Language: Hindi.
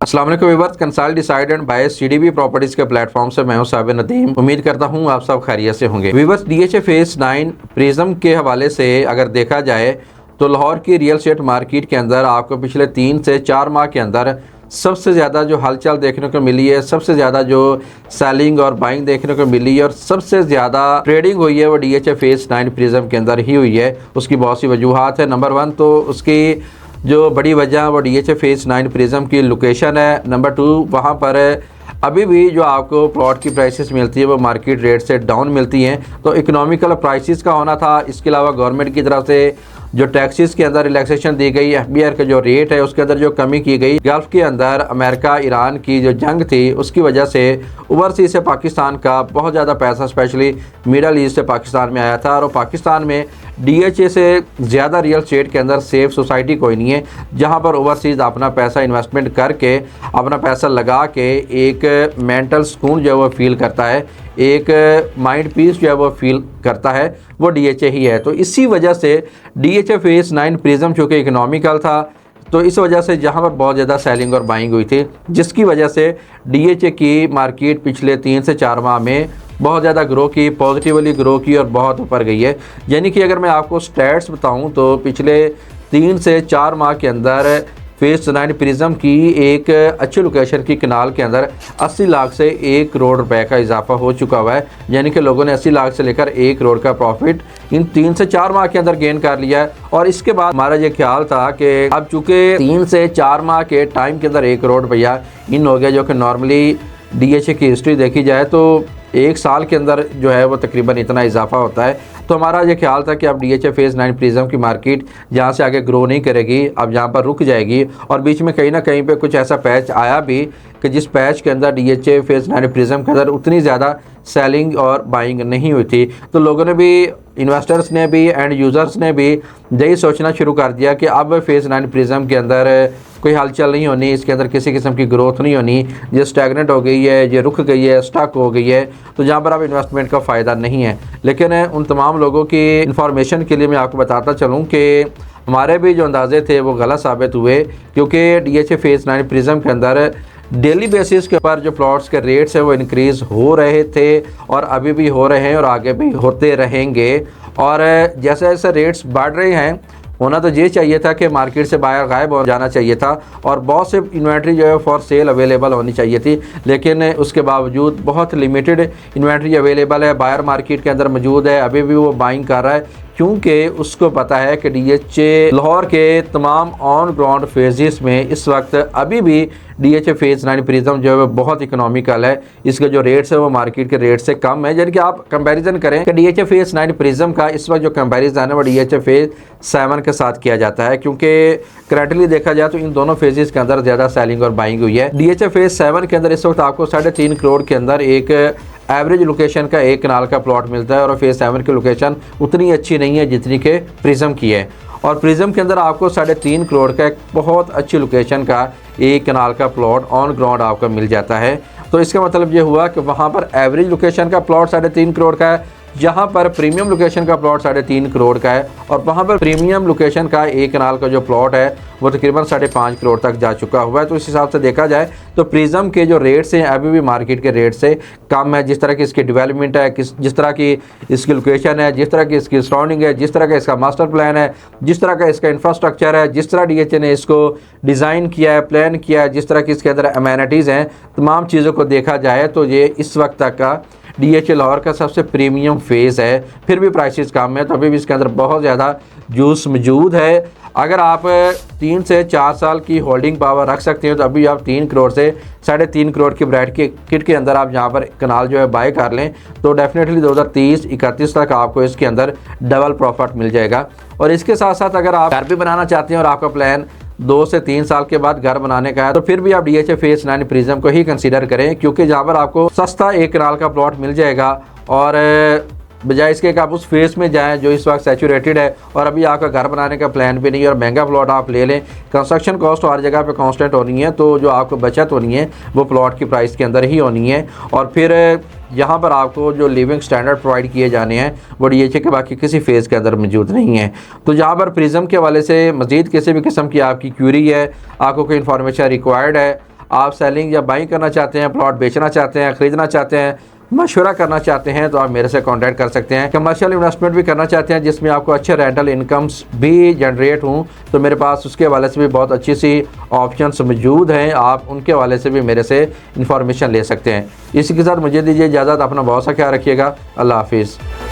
अस्सलाम वालेकुम viewers, consult decide and buy CDB properties के प्लेटफॉर्म से मैं हूं साबिर नदीम। उम्मीद करता हूं आप सब खैरियत से होंगे। व्यूअर्स, डीएचए फेज 9 प्रिज्म के हवाले से अगर देखा जाए तो लाहौर की रियल एस्टेट मार्केट के अंदर आपको पिछले 3 से 4 माह के अंदर सबसे ज़्यादा जो हलचल देखने को मिली है, सबसे ज़्यादा जो सेलिंग और बाइंग देखने को मिली है और सबसे ज़्यादा ट्रेडिंग हुई है वो डीएचए फेज 9 प्रिज्म के अंदर ही हुई है। उसकी बहुत सी वजूहात है। नंबर 1 तो उसकी जो बड़ी वजह वो डीएचए फेज 9 प्रिज्म की लोकेशन है। नंबर 2, वहाँ पर अभी भी जो आपको प्लॉट की प्राइसेस मिलती है वो मार्केट रेट से डाउन मिलती हैं, तो इकोनॉमिकल प्राइसेस का होना था। इसके अलावा गवर्नमेंट की तरफ से जो टैक्सेस के अंदर रिलैक्सेशन दी गई, एफबीआर का जो रेट है उसके अंदर जो कमी की गई, गल्फ़ के अंदर अमेरिका ईरान की जो जंग थी उसकी वजह से ओवरसीज से पाकिस्तान का बहुत ज़्यादा पैसा स्पेशली मिडल ईस्ट से पाकिस्तान में आया था। और पाकिस्तान में डीएचए से ज़्यादा रियल एस्टेट के अंदर सेफ सोसाइटी कोई नहीं है जहाँ पर ओवरसीज अपना पैसा इन्वेस्टमेंट करके अपना पैसा लगा के एक मेंटल सुकून जो है वो फील करता है, एक माइंड पीस जो है वो फील करता है, वो डीएचए ही है। तो इसी वजह से डीएचए फेज 9 प्रिज्म चूँकि इकोनॉमिकल था तो इस वजह से जहाँ पर बहुत ज़्यादा सेलिंग और बाइंग हुई थी, जिसकी वजह से डीएचए की मार्केट पिछले 3 से 4 माह में बहुत ज़्यादा ग्रो की, पॉजिटिवली ग्रो की और बहुत ऊपर गई है। यानी कि अगर मैं आपको स्टैट्स बताऊं तो पिछले 3 से 4 माह के अंदर फेज 9 प्रिज्म की एक अच्छी लोकेशन की कनाल के अंदर 80 लाख से 1 करोड़ रुपए का इजाफा हो चुका हुआ है। यानी कि लोगों ने 80 लाख से लेकर 1 करोड़ का प्रॉफिट इन 3 से 4 माह के अंदर गेन कर लिया है। और इसके बाद हमारा ये ख्याल था कि अब चूँकि 3 से 4 माह के टाइम के अंदर 1 करोड़ रुपया इन हो गया, जो कि नॉर्मली डीएचए की हिस्ट्री देखी जाए तो 1 साल के अंदर जो है वो तकरीबन इतना इजाफा होता है। तो हमारा ये ख्याल था कि अब डीएचए फेज 9 प्रिज्म की मार्केट जहाँ से आगे ग्रो नहीं करेगी, अब यहाँ पर रुक जाएगी। और बीच में कहीं ना कहीं पे कुछ ऐसा पैच आया भी कि जिस पैच के अंदर डीएचए फेज 9 प्रिज्म के अंदर उतनी ज़्यादा सेलिंग और बाइंग नहीं हुई थी। तो लोगों ने भी, इन्वेस्टर्स ने भी, एंड यूज़र्स ने भी यही सोचना शुरू कर दिया कि अब फेज 9 प्रिज्म के अंदर कोई हलचल नहीं होनी, इसके अंदर किसी किस्म की ग्रोथ नहीं होनी, ये स्टैगनेंट हो गई है, ये रुक गई है, स्टक हो गई है, तो जहाँ पर अब इन्वेस्टमेंट का फ़ायदा नहीं है। लेकिन उन तमाम लोगों की इन्फॉर्मेशन के लिए मैं आपको बताता चलूँ कि हमारे भी जो अंदाजे थे वो गलत साबित हुए, क्योंकि डीएचए फेज 9 प्रिज्म के अंदर डेली बेसिस के ऊपर जो प्लॉट्स के रेट्स हैं वो इंक्रीज़ हो रहे थे और अभी भी हो रहे हैं और आगे भी होते रहेंगे। और जैसे जैसे रेट्स बढ़ रहे हैं, होना तो ये चाहिए था कि मार्केट से बाहर गायब हो जाना चाहिए था और बहुत से इन्वेंट्री जो है फॉर सेल अवेलेबल होनी चाहिए थी, लेकिन उसके बावजूद बहुत लिमिटेड इन्वेंट्री अवेलेबल है, बायर मार्केट के अंदर मौजूद है, अभी भी वो बाइंग कर रहा है, क्योंकि उसको पता है कि डीएचए लाहौर के तमाम ऑन ग्राउंड फेजेस में इस वक्त अभी भी डीएचए फेज 9 प्रिज्म जो है वो बहुत इकोनॉमिकल है। इसके जो रेट्स है वो मार्केट के रेट से कम है। यानी कि आप कंपैरिजन करें कि डीएचए फेज 9 प्रिज्म का इस वक्त जो कंपैरिजन है वो डीएचए फेज 7 के साथ किया जाता है, क्योंकि करेंटली देखा जाए तो इन दोनों फेजेस के अंदर ज़्यादा सेलिंग और बाइंग हुई है। डीएचए फेज 7 के अंदर इस वक्त आपको 3.5 करोड़ के अंदर एक एवरेज लोकेशन का 1 कनाल का प्लॉट मिलता है और फेज 7 की लोकेशन उतनी अच्छी नहीं है जितनी के प्रिज्म की है। और प्रिज्म के अंदर आपको 3.5 करोड़ का एक बहुत अच्छी लोकेशन का 1 कनाल का प्लॉट ऑन ग्राउंड आपको मिल जाता है। तो इसका मतलब ये हुआ कि वहाँ पर एवरेज लोकेशन का प्लॉट 3.5 करोड़ का है, जहाँ पर प्रीमियम लोकेशन का प्लॉट 3.5 करोड़ का है, और वहाँ पर प्रीमियम लोकेशन का 1 कनाल का जो प्लॉट है वो तकरीबन 5.5 करोड़ तक जा चुका हुआ है। तो इस हिसाब से देखा जाए तो प्रिज्म के जो रेट्स हैं अभी भी मार्केट के रेट से कम है। जिस तरह की इसकी डेवलपमेंट है, जिस तरह की इसकी लोकेशन है, जिस तरह की इसकी सराउंडिंग है, जिस तरह का इसका मास्टर प्लान है, जिस तरह का इसका इंफ्रास्ट्रक्चर है, जिस तरह डीएचए ने इसको डिज़ाइन किया है, प्लान किया है, जिस तरह की इसके अंदर अमेनिटीज़ हैं, तमाम चीज़ों को देखा जाए तो ये इस वक्त तक का डीएचए लाहौर का सबसे प्रीमियम फेज़ है। फिर भी प्राइसेस कम है, तो अभी भी इसके अंदर बहुत ज़्यादा जूस मौजूद है। अगर आप 3 से 4 साल की होल्डिंग पावर रख सकते हैं तो अभी आप 3 करोड़ से 3.5 करोड़ की ब्रैकेट किट के अंदर आप यहाँ पर कनाल जो है बाय कर लें तो डेफिनेटली 2030-31 तक आपको इसके अंदर डबल प्रॉफिट मिल जाएगा। और इसके साथ साथ अगर आप घर भी बनाना चाहते हैं और आपका प्लान 2 से 3 साल के बाद घर बनाने का है तो फिर भी आप डीएचए फेज 9 प्रिज्म को ही कंसीडर करें, क्योंकि जहाँ पर आपको सस्ता 1 कनाल का प्लॉट मिल जाएगा और बजाय इसके कि आप उस फेज में जाएं जो इस वक्त सैचुरेटेड है और अभी आपका घर बनाने का प्लान भी नहीं है और महंगा प्लॉट आप ले लें, कंस्ट्रक्शन कॉस्ट हर जगह पे कांस्टेंट होनी है, तो जो आपको बचत होनी है वो प्लॉट की प्राइस के अंदर ही होनी है। और फिर यहाँ पर आपको जो लिविंग स्टैंडर्ड प्रोवाइड किए जाने हैं वो डीएचए के बाकी किसी फेज़ के अंदर मौजूद नहीं है। तो यहाँ पर प्रिज्म के हवाले से मज़ीद किसी भी किस्म की आपकी क्यूरी है, आपको कोई इन्फॉर्मेशन रिक्वायर्ड है, आप सेलिंग या बाइंग करना चाहते हैं, प्लॉट बेचना चाहते हैं, ख़रीदना चाहते हैं, मशवरा करना चाहते हैं, तो आप मेरे से कांटेक्ट कर सकते हैं। कमर्शियल इन्वेस्टमेंट भी करना चाहते हैं जिसमें आपको अच्छे रेंटल इनकम्स भी जनरेट हों, तो मेरे पास उसके हवाले से भी बहुत अच्छी सी ऑप्शंस मौजूद हैं। आप उनके हवाले से भी मेरे से इंफॉर्मेशन ले सकते हैं। इसी के साथ मुझे दीजिए इजाज़त। अपना बहुत सा ख्याल रखिएगा। अल्लाह हाफिज़।